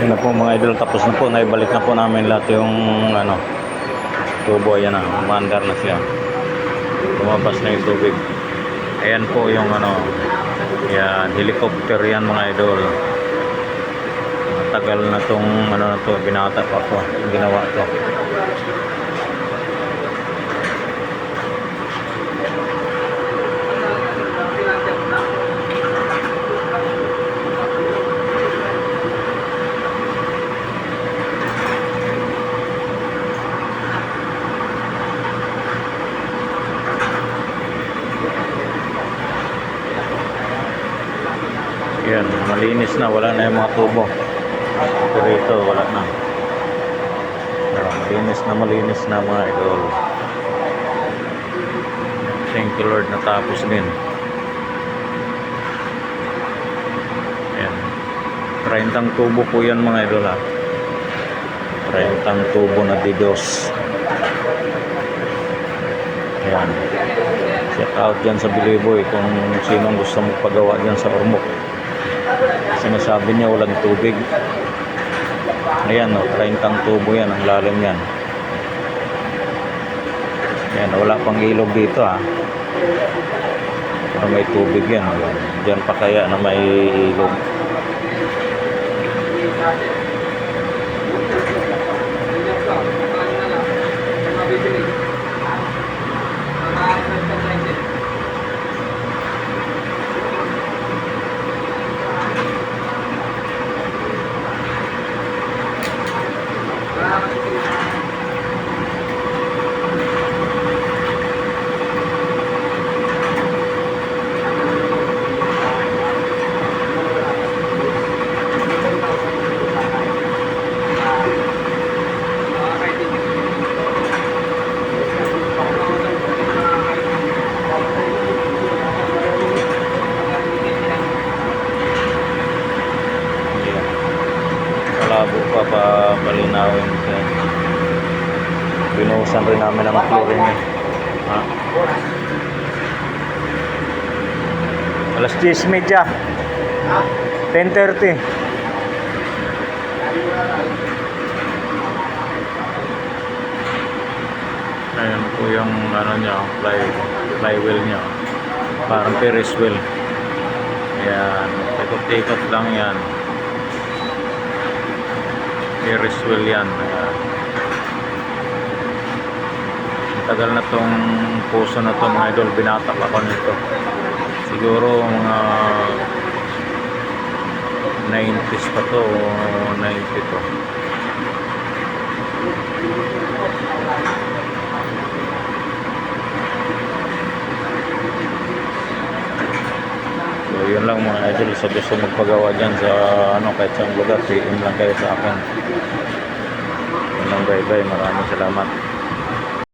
Yun na po mga idol, tapos na po, naibalik na po namin lahat yung ano, tubo. Ayan na, umaandar na siya, lumabas na yung tubig. Ayan po yung ano, yan, helicopter yan mga idol. Matagal na tong ano na to, binata pa ko yung ginawa to. Yan, malinis na, wala na yung mga tubo. Pero ito, wala na. Malinis na mga idol. Thank you Lord, natapos din. Yan. 30 tubo po yan mga idol ha. 30 tubo na didos. Yan. Shout out dyan sa Biliboy kung sinong gusto magpagawa dyan sa Ormoc. Sinasabi niya walang tubig. Ayan o, 30 tubo yan, ang lalim yan. Ayan, wala pang ilog dito ha. Pero may tubig yan. Diyan pa kaya na may ilog. Malabo pa pa palinawin siya. Binuhusan rin namin ang chlorine eh. Ha? Alas 10:30. 10:30. Ayan po yung ano niya, flywheel niya. Parang Ferris wheel. Ayan, ikot-ikot lang yan. Ferris wheel yan. Tagal na tong puso na to mga idol, binatak ako nito. Siguro mga 90s pa to o 90 to. So yun lang mga idol, sa gusto magpagawa dyan sa ano, kahit sa lugar, PM lang kayo sa akin. Yun lang, bye bye, maraming salamat.